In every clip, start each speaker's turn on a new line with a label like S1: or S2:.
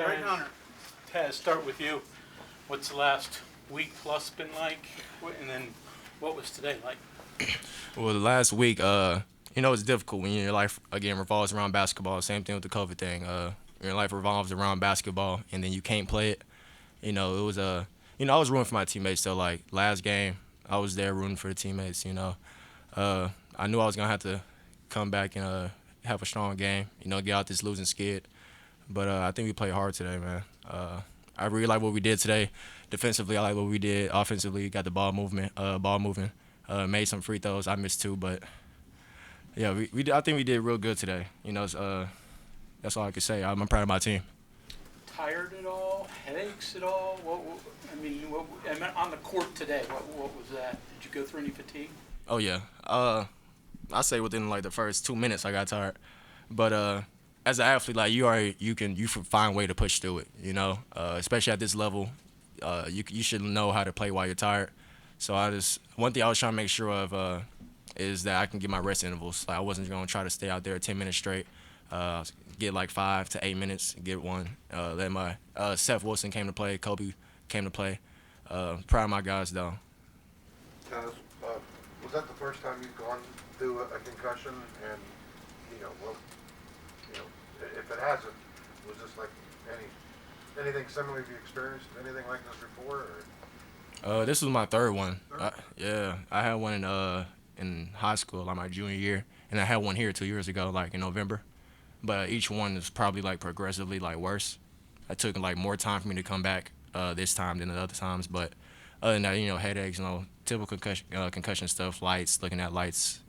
S1: Right on her. Taz, start with you. What's the last week plus been like? And then what was today like?
S2: Well, the last week, it's difficult when your life, again, revolves around basketball. Same thing with the COVID thing. Your life revolves around basketball, and then you can't play it. It was, I was rooting for my teammates. So, like, last game, I was there rooting for the teammates, I knew I was going to have to come back and have a strong game, get out this losing skid. But I think we played hard today, man. I really like what we did today. Defensively, I like what we did. Offensively, got the ball moving. Made some free throws. I missed two, but yeah, I think we did real good today. That's all I can say. I'm proud of my team.
S1: Tired at all? Headaches at all? On the court today, what was that? Did you go through any fatigue?
S2: Oh yeah. I say within like the first 2 minutes I got tired, but as an athlete, like you find a way to push through it. Especially at this level, you should know how to play while you're tired. So one thing I was trying to make sure of is that I can get my rest intervals. Like I wasn't going to try to stay out there 10 minutes straight. Get like 5 to 8 minutes, get one. Then my Seth Wilson came to play, Kobe came to play. Proud of my guys though.
S3: Taz, was that the first time you've gone through a concussion? And if it hasn't, was this like anything similar you experienced? Anything like this before? Or?
S2: This was my third one. I had one in high school, like my junior year, and I had one here 2 years ago, like in November. But each one is probably like progressively like worse. It took like more time for me to come back this time than the other times. But other than that, headaches, typical concussion stuff, lights, looking at lights.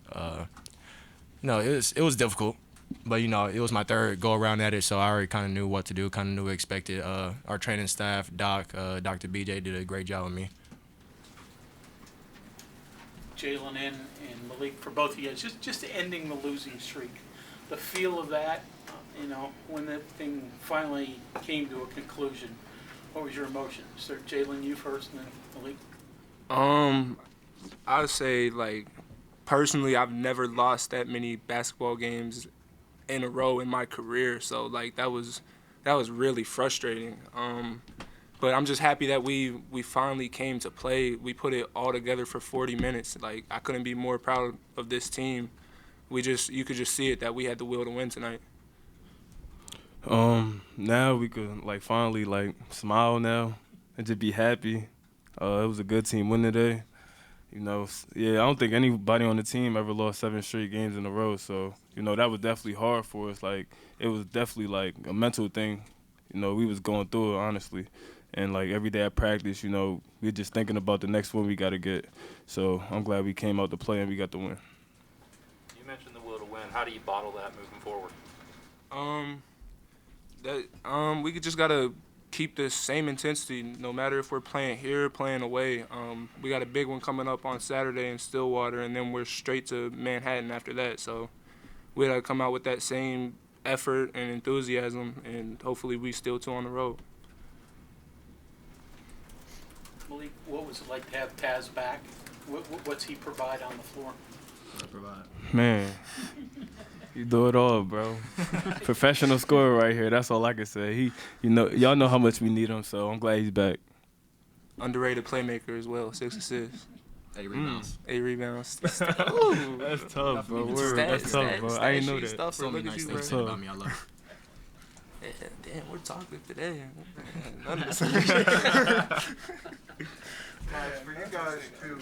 S2: It was difficult. But, it was my third go-around at it, so I already kind of knew what to do, kind of knew what expected. Our training staff, Dr. BJ, did a great job with me.
S1: Jalen and Malik, for both of you, just ending the losing streak. The feel of that, when that thing finally came to a conclusion, what was your emotion? So Jalen, you first, and then Malik.
S4: I would say, like, personally, I've never lost that many basketball games in a row in my career, so like that was really frustrating. But I'm just happy that we finally came to play. We put it all together for 40 minutes. Like I couldn't be more proud of this team. You could just see it that we had the will to win tonight.
S5: Now we could like finally like smile now and just be happy. It was a good team win today. I don't think anybody on the team ever lost 7 straight games in a row. So, that was definitely hard for us. Like, it was definitely, like, a mental thing. We was going through it, honestly. And, like, every day at practice, we're just thinking about the next one we got to get. So, I'm glad we came out to play and we got the win.
S6: You mentioned the will to win. How do you bottle that moving forward?
S4: We just got to keep the same intensity no matter if we're playing here or playing away. We got a big one coming up on Saturday in Stillwater, and then we're straight to Manhattan after that. So we got to come out with that same effort and enthusiasm, and hopefully we steal 2 on the road.
S1: Malik, what was it like to have Taz back? What's he provide on the floor?
S5: Man, you do it all, bro. Professional scorer right here. That's all I can say. Y'all know how much we need him, so I'm glad he's back.
S4: Underrated playmaker as well, 6 assists.
S7: 8 rebounds.
S4: 8 rebounds.
S5: Ooh, that's tough, bro. That's tough, bro. I didn't know that.
S7: That's so many nice things about me. I love it.
S4: Damn, we're talking today. None of this.
S3: For you guys to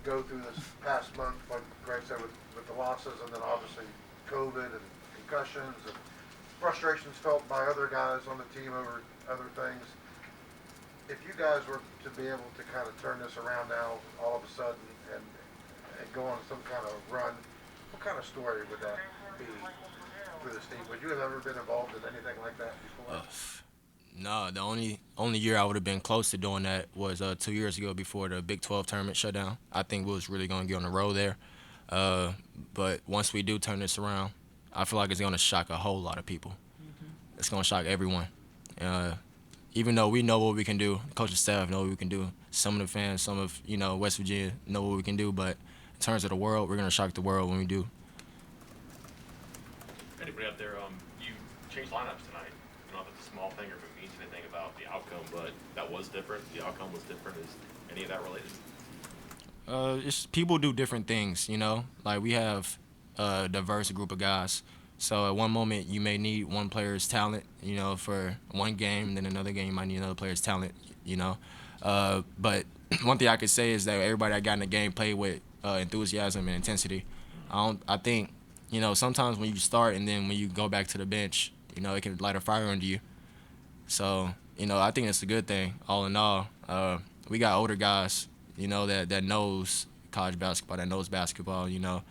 S3: go through this past month, like Greg said, with the losses, and then obviously COVID and concussions and frustrations felt by other guys on the team over other things. If you guys were to be able to kind of turn this around now all of a sudden and go on some kind of run, what kind of story would that be for this team? Would you have ever been involved in anything like that before?
S2: No, the only year I would have been close to doing that was 2 years ago before the Big 12 tournament shut down. I think we was really going to get on the road there. But once we do turn this around, I feel like it's going to shock a whole lot of people. Mm-hmm. It's going to shock everyone. Even though we know what we can do, the coaching staff know what we can do, some of the fans, some of West Virginia know what we can do, but in terms of the world, we're going to shock the world when we do.
S6: Anybody up there, you changed lineups tonight.
S8: I don't know if it's a small thing or if it means anything about the outcome, but that was different. The outcome was different. Is any of that related?
S2: It's people do different things, you know. Like we have a diverse group of guys. So at one moment you may need one player's talent, you know, for one game, and then another game you might need another player's talent, you know. But one thing I could say is that everybody that got in the game played with enthusiasm and intensity. I think, you know, sometimes when you start and then when you go back to the bench, you know, it can light a fire under you. So, you know, I think it's a good thing. All in all, we got older guys, you know, that knows college basketball, that knows basketball, you know.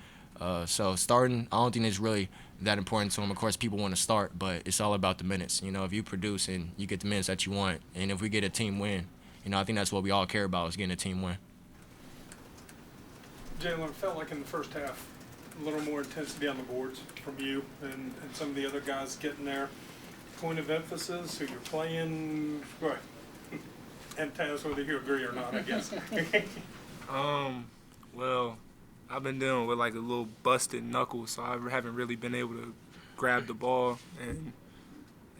S2: So starting, I don't think it's really that important to them. Of course, people want to start, but it's all about the minutes. You know, if you produce and you get the minutes that you want, and if we get a team win, you know, I think that's what we all care about is getting a team win.
S9: Jalen, it felt like in the first half, a little more intensity on the boards from you and some of the other guys getting there. Point of emphasis, who you're playing, right? And Taz, whether you agree or not, I guess.
S4: Well, I've been dealing with like a little busted knuckle, so I haven't really been able to grab the ball. And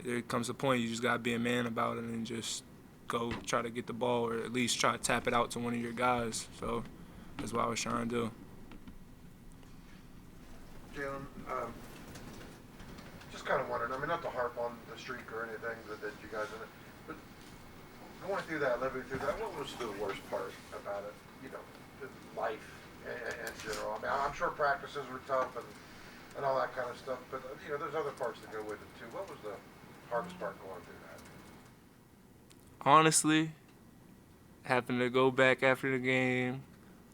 S4: there comes a point you just gotta be a man about it and just go try to get the ball, or at least try to tap it out to one of your guys. So that's what I was trying to do.
S3: Jalen, just kind of wondering, I mean, not to harp on the streak or anything that you guys in it, but going through that, living through that, what was the worst part about it? You know, life in general. I mean, I'm sure practices were tough and all that kind of stuff, but, you know, there's other parts that go with it too. What was the hardest part going through that?
S4: Honestly, having to go back after the game,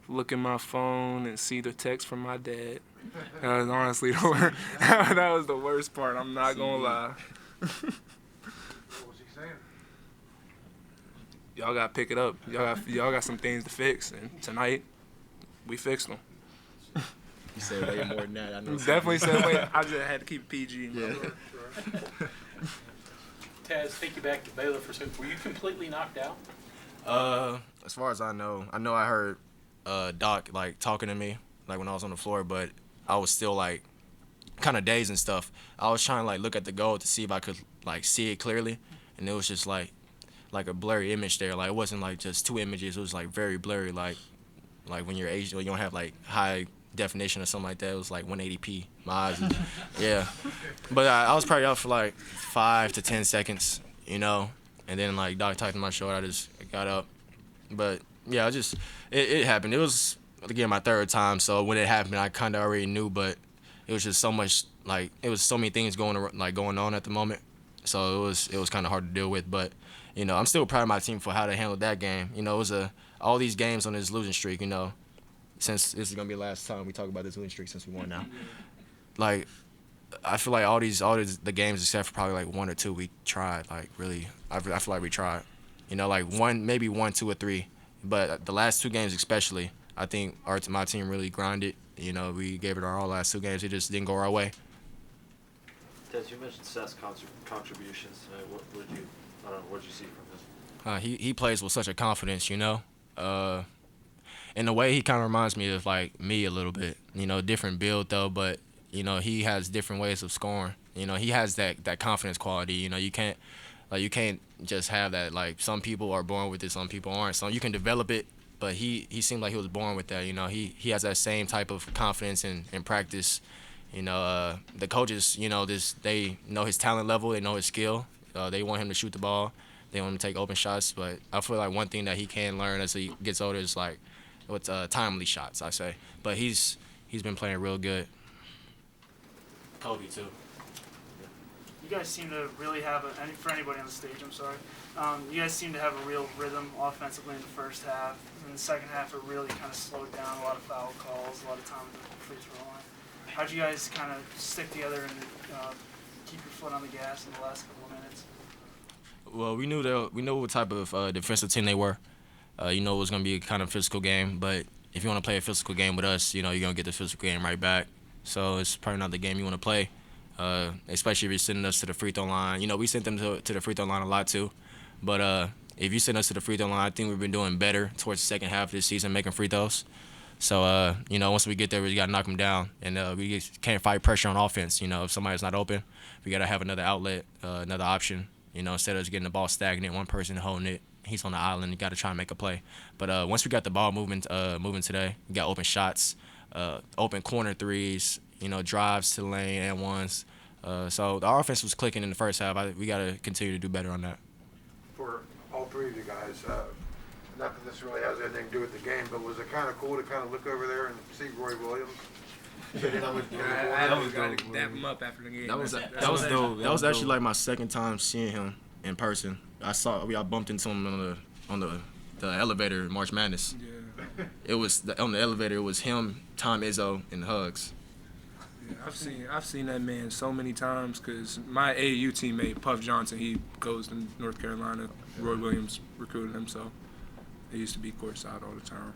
S4: look at my phone and see the text from my dad. That was honestly that was the worst part. I'm not gonna lie.
S3: What was he saying?
S4: Y'all gotta pick it up. Y'all got some things to fix, and tonight we fixed them.
S2: You said way more than that. I know.
S4: Definitely said way. I just had to keep it PG.
S2: Yeah.
S1: Taz, take you back to Baylor for a second. Were you completely knocked out?
S2: As far as I know I heard Doc like talking to me like when I was on the floor, but I was still like kind of dazed and stuff. I was trying to like look at the goal to see if I could like see it clearly, and it was just like a blurry image there. Like it wasn't like just two images. It was like very blurry. Like when you're Asian, when you don't have like high definition or something like that. It was like 180p. My eyes, yeah. But I was probably out for like 5 to 10 seconds, you know. And then like Doc tapped my shoulder. I just got up. But yeah, it happened. It was again my third time, so when it happened, I kind of already knew. But it was just so much like it was so many things going on at the moment. So it was kind of hard to deal with. But you know, I'm still proud of my team for how they handled that game. You know, it was all these games on this losing streak. You know, since this is gonna be the last time we talk about this losing streak since we won now. Like, I feel like all the games except for probably like 1 or 2 we tried. Like really, I feel like we tried. You know, like maybe 1, 2, or 3. But the last 2 games especially, I think my team really grinded. You know, we gave it our all last 2 games. It just didn't go our way.
S6: Tez, you mentioned Seth's contributions tonight. What did you see from him?
S2: He plays with such a confidence, you know. In a way, he kind of reminds me of like me a little bit. You know, different build though, but you know he has different ways of scoring. You know, he has that confidence quality. You know, you can't just have that. Like some people are born with it, some people aren't. So you can develop it, but he seemed like he was born with that. You know, he has that same type of confidence in practice. You know, the coaches, you know, they know his talent level, they know his skill. They want him to shoot the ball, they want him to take open shots. But I feel like one thing that he can learn as he gets older is like what's timely shots, I say. But he's been playing real good. Kobe too.
S10: You guys seem to really have for anybody on the stage, I'm sorry. You guys seem to have a real rhythm offensively in the first half. In the second half, it really kind of slowed down. A lot of foul calls, a lot of time at the free throw line. How'd you guys kind of stick together and keep your foot on the gas in the last couple of minutes?
S2: Well, we knew what type of defensive team they were. You know it was gonna be a kind of physical game, but if you want to play a physical game with us, you know you're gonna get the physical game right back. So it's probably not the game you want to play. Especially if you're sending us to the free throw line. You know, we sent them to the free throw line a lot too. But if you send us to the free throw line, I think we've been doing better towards the second half of this season making free throws. So, you know, once we get there, we got to knock them down. And we just can't fight pressure on offense. You know, if somebody's not open, we got to have another outlet, another option. You know, instead of just getting the ball stagnant, one person holding it, he's on the island, you got to try and make a play. But once we got the ball moving today, we got open shots, open corner threes, you know, drives to the lane and ones. So the offense was clicking in the first half. We got to continue to do better on that.
S3: For all three of you guys, not that this really has anything to do with the game, but was it kind of cool to kind of look over there and see Roy Williams?
S4: I was going to dap him up after the game.
S2: That was dope. That was actually like my second time seeing him in person. I bumped into him on the elevator in March Madness.
S4: Yeah.
S2: It was on the elevator. It was him, Tom Izzo, and Hugs.
S4: Yeah, I've seen that man so many times because my AAU teammate Puff Johnson, he goes to North Carolina. Roy Williams recruited him, so they used to be courtside all the time.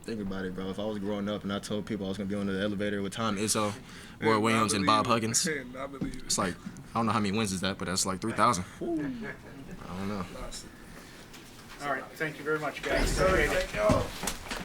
S2: Think about it, bro. If I was growing up and I told people I was gonna be on the elevator with Tom Izzo, Roy Williams, and Bob Huggins,
S4: I believe it.
S2: it's like I don't know how many wins is that, but that's like 3,000. I don't know.
S1: All right, thank you very much, guys. Appreciate it.